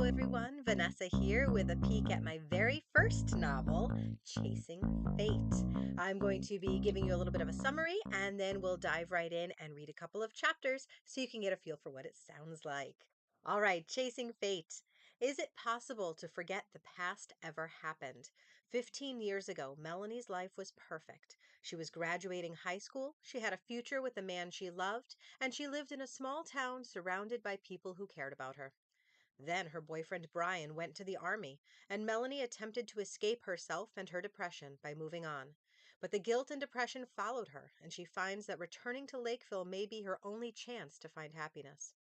everyone. Vanessa here with a peek at my very first novel, Chasing Fate. I'm going to be giving you a little bit of a summary and then we'll dive right in and read a couple of chapters so you can get a feel for what it sounds like. All right, Chasing Fate. Is it possible to forget the past ever happened? 15 years ago, Melanie's life was perfect. She was graduating high school, she had a future with the man she loved, and she lived in a small town surrounded by people who cared about her. Then her boyfriend Bryan went to the army, and Melanie attempted to escape herself and her depression by moving on. But the guilt and depression followed her, and she finds that returning to Lakeville may be her only chance to find happiness.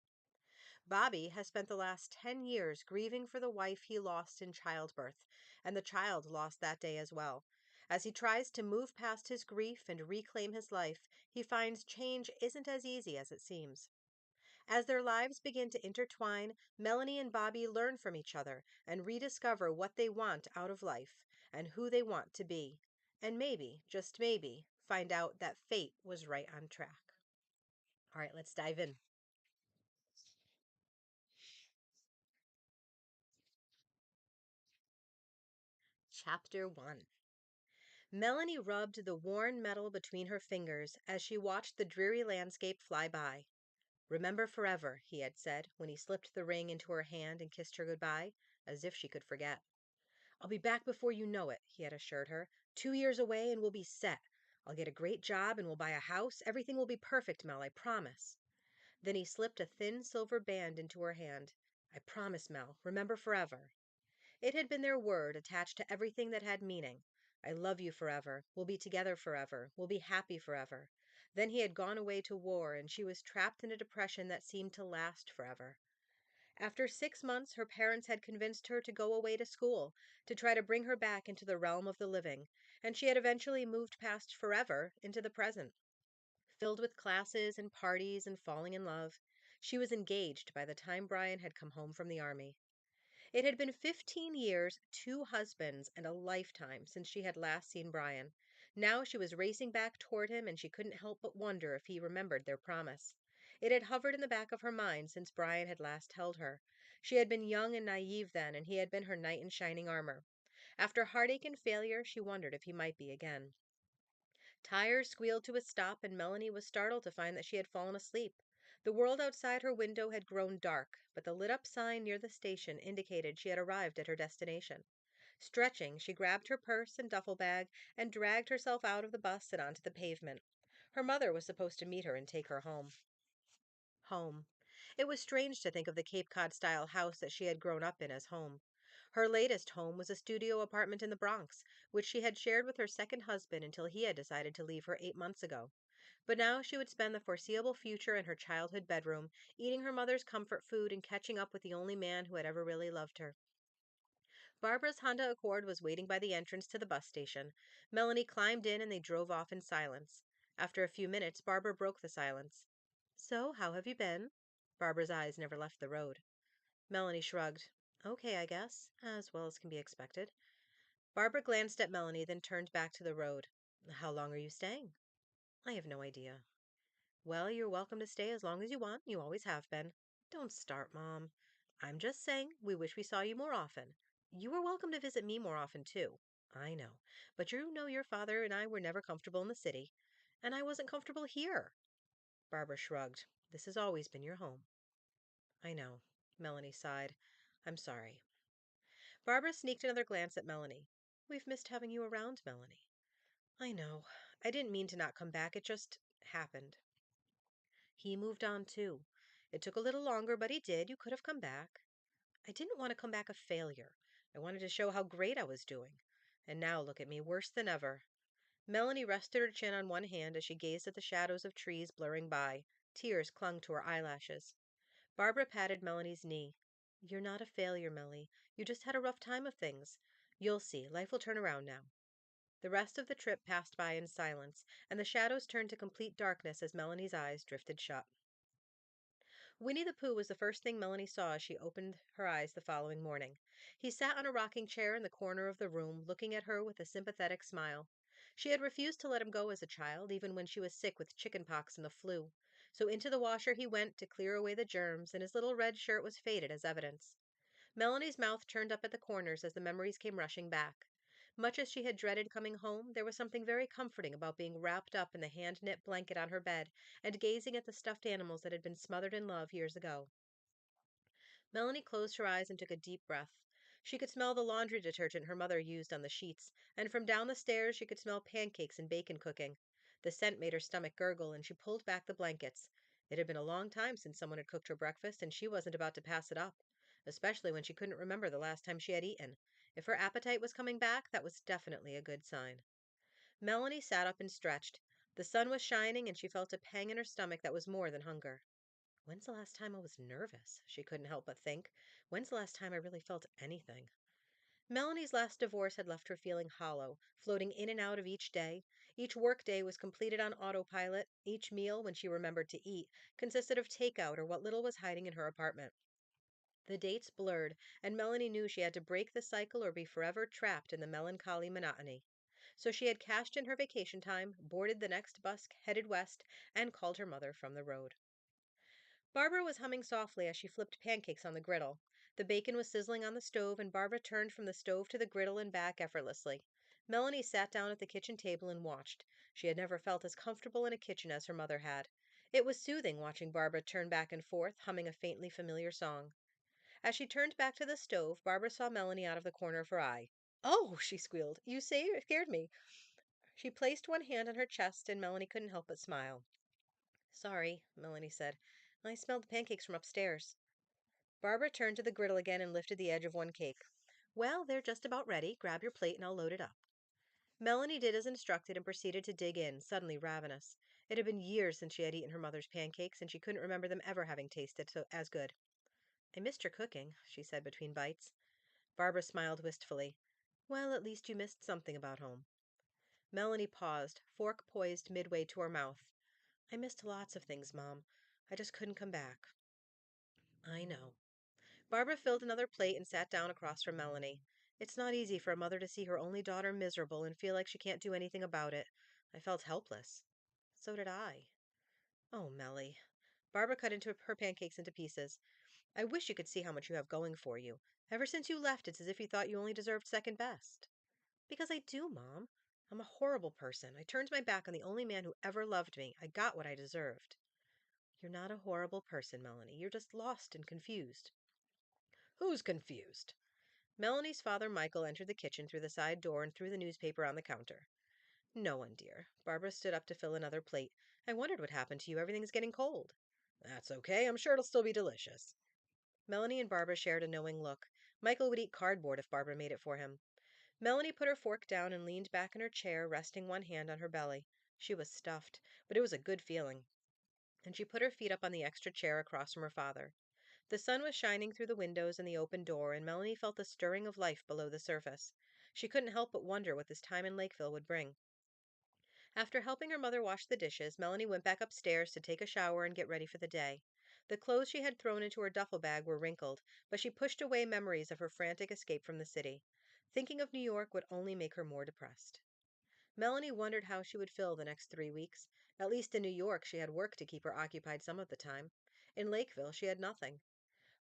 Bobby has spent the last 10 years grieving for the wife he lost in childbirth, and the child lost that day as well. As he tries to move past his grief and reclaim his life, he finds change isn't as easy as it seems. As their lives begin to intertwine, Melanie and Bobby learn from each other and rediscover what they want out of life and who they want to be. And maybe, just maybe, find out that fate was right on track. All right, let's dive in. Chapter 1. Melanie rubbed the worn metal between her fingers as she watched the dreary landscape fly by. Remember forever, he had said when he slipped the ring into her hand and kissed her goodbye, as if she could forget. I'll be back before you know it, he had assured her. 2 years away and we'll be set. I'll get a great job and we'll buy a house. Everything will be perfect, Mel, I promise. Then he slipped a thin silver band into her hand. I promise, Mel. Remember forever. It had been their word attached to everything that had meaning. I love you forever. We'll be together forever. We'll be happy forever. Then he had gone away to war, and she was trapped in a depression that seemed to last forever. After 6 months, her parents had convinced her to go away to school, to try to bring her back into the realm of the living, and she had eventually moved past forever into the present, filled with classes and parties and falling in love. She was engaged by the time Bryan had come home from the army. It had been 15 years, 2 husbands, and a lifetime since she had last seen Bryan. Now she was racing back toward him, and she couldn't help but wonder if he remembered their promise. It had hovered in the back of her mind since Bryan had last held her. She had been young and naive then, and he had been her knight in shining armor. After heartache and failure, she wondered if he might be again. Tires squealed to a stop, and Melanie was startled to find that she had fallen asleep. The world outside her window had grown dark, but the lit up sign near the station indicated she had arrived at her destination. Stretching, she grabbed her purse and duffel bag and dragged herself out of the bus and onto the pavement. Her mother was supposed to meet her and take her home. Home. It was strange to think of the Cape Cod style house that she had grown up in as home. Her latest home was a studio apartment in the Bronx, which she had shared with her second husband until he had decided to leave her 8 months ago. But now she would spend the foreseeable future in her childhood bedroom, eating her mother's comfort food and catching up with the only man who had ever really loved her. Barbara's Honda Accord was waiting by the entrance to the bus station. Melanie climbed in and they drove off in silence. After a few minutes, Barbara broke the silence. So, how have you been? Barbara's eyes never left the road. Melanie shrugged. Okay, I guess, as well as can be expected. Barbara glanced at Melanie, then turned back to the road. How long are you staying? I have no idea. Well, you're welcome to stay as long as you want. You always have been. Don't start, Mom. I'm just saying we wish we saw you more often. You are welcome to visit me more often, too. I know. But you know your father and I were never comfortable in the city. And I wasn't comfortable here. Barbara shrugged. This has always been your home. I know. Melanie sighed. I'm sorry. Barbara sneaked another glance at Melanie. We've missed having you around, Melanie. I know. I didn't mean to not come back. It just happened. He moved on too. It took a little longer, but he did. You could have come back. I didn't want to come back a failure. I wanted to show how great I was doing. And now look at me, worse than ever. Melanie rested her chin on one hand as she gazed at the shadows of trees blurring by. Tears clung to her eyelashes. Barbara patted Melanie's knee. You're not a failure, Mellie. You just had a rough time of things. You'll see. Life will turn around now. The rest of the trip passed by in silence, and the shadows turned to complete darkness as Melanie's eyes drifted shut. Winnie the Pooh was the first thing Melanie saw as she opened her eyes the following morning. He sat on a rocking chair in the corner of the room, looking at her with a sympathetic smile. She had refused to let him go as a child, even when she was sick with chicken pox and the flu. So into the washer he went to clear away the germs, and his little red shirt was faded as evidence. Melanie's mouth turned up at the corners as the memories came rushing back. Much as she had dreaded coming home, there was something very comforting about being wrapped up in the hand knit blanket on her bed and gazing at the stuffed animals that had been smothered in love years ago. Melanie closed her eyes and took a deep breath. She could smell the laundry detergent her mother used on the sheets, and from down the stairs she could smell pancakes and bacon cooking. The scent made her stomach gurgle, and she pulled back the blankets. It had been a long time since someone had cooked her breakfast, and she wasn't about to pass it up, especially when she couldn't remember the last time she had eaten. If her appetite was coming back, that was definitely a good sign. Melanie sat up and stretched. The sun was shining, and she felt a pang in her stomach that was more than hunger. When's the last time I was nervous? She couldn't help but think. When's the last time I really felt anything? Melanie's last divorce had left her feeling hollow, floating in and out of each day. Each work day was completed on autopilot. Each meal, when she remembered to eat, consisted of takeout or what little was hiding in her apartment. The dates blurred, and Melanie knew she had to break the cycle or be forever trapped in the melancholy monotony. So she had cashed in her vacation time, boarded the next bus, headed west, and called her mother from the road. Barbara was humming softly as she flipped pancakes on the griddle. The bacon was sizzling on the stove, and Barbara turned from the stove to the griddle and back effortlessly. Melanie sat down at the kitchen table and watched. She had never felt as comfortable in a kitchen as her mother had. It was soothing watching Barbara turn back and forth, humming a faintly familiar song. As she turned back to the stove, Barbara saw Melanie out of the corner of her eye. "Oh!" she squealed. "You scared me." She placed one hand on her chest, and Melanie couldn't help but smile. "Sorry," Melanie said. "I smelled the pancakes from upstairs." Barbara turned to the griddle again and lifted the edge of one cake. "Well, they're just about ready. Grab your plate and I'll load it up." Melanie did as instructed and proceeded to dig in, suddenly ravenous. It had been years since she had eaten her mother's pancakes, and she couldn't remember them ever having tasted so as good. "I missed your cooking," she said between bites. Barbara smiled wistfully. "Well, at least you missed something about home." Melanie paused, fork poised midway to her mouth. "I missed lots of things, Mom. I just couldn't come back." "I know." Barbara filled another plate and sat down across from Melanie. "It's not easy for a mother to see her only daughter miserable and feel like she can't do anything about it. I felt helpless." "So did I." "Oh, Melly." Barbara cut into her pancakes into pieces. "I wish you could see how much you have going for you. Ever since you left, it's as if you thought you only deserved second best." "Because I do, Mom. I'm a horrible person. I turned my back on the only man who ever loved me. I got what I deserved." "You're not a horrible person, Melanie. You're just lost and confused." "Who's confused?" Melanie's father, Michael, entered the kitchen through the side door and threw the newspaper on the counter. "No one, dear." Barbara stood up to fill another plate. "I wondered what happened to you. Everything's getting cold." "That's okay. I'm sure it'll still be delicious." Melanie and Barbara shared a knowing look. Michael would eat cardboard if Barbara made it for him. Melanie put her fork down and leaned back in her chair, resting one hand on her belly. She was stuffed, but it was a good feeling. And she put her feet up on the extra chair across from her father. The sun was shining through the windows and the open door, and Melanie felt the stirring of life below the surface. She couldn't help but wonder what this time in Lakeville would bring. After helping her mother wash the dishes, Melanie went back upstairs to take a shower and get ready for the day. The clothes she had thrown into her duffel bag were wrinkled, but she pushed away memories of her frantic escape from the city. Thinking of New York would only make her more depressed. Melanie wondered how she would fill the next 3 weeks. At least in New York, she had work to keep her occupied some of the time. In Lakeville, she had nothing.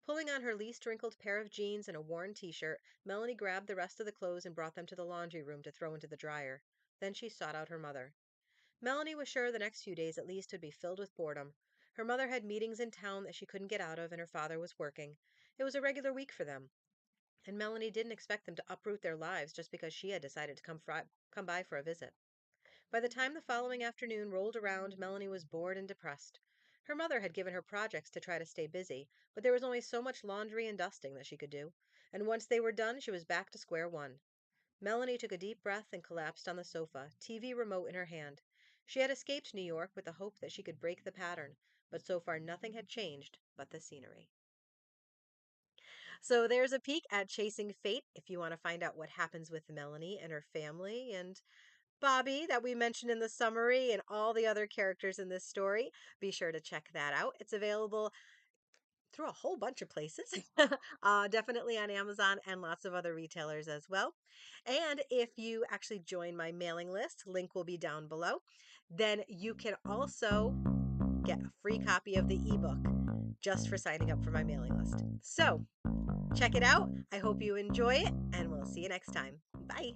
Pulling on her least wrinkled pair of jeans and a worn t-shirt, Melanie grabbed the rest of the clothes and brought them to the laundry room to throw into the dryer. Then she sought out her mother. Melanie was sure the next few days at least would be filled with boredom. Her mother had meetings in town that she couldn't get out of, and her father was working. It was a regular week for them, and Melanie didn't expect them to uproot their lives just because she had decided to come by for a visit. By the time the following afternoon rolled around, Melanie was bored and depressed. Her mother had given her projects to try to stay busy, but there was only so much laundry and dusting that she could do, and once they were done, she was back to square one. Melanie took a deep breath and collapsed on the sofa, TV remote in her hand. She had escaped New York with the hope that she could break the pattern, but so far nothing had changed but the scenery. So there's a peek at Chasing Fate if you want to find out what happens with Melanie and her family and Bobby that we mentioned in the summary and all the other characters in this story. Be sure to check that out. It's available through a whole bunch of places, definitely on Amazon and lots of other retailers as well. And if you actually join my mailing list, link will be down below, then you can also get a free copy of the ebook. just for signing up for my mailing list. So check it out. I hope you enjoy it, and we'll see you next time. Bye.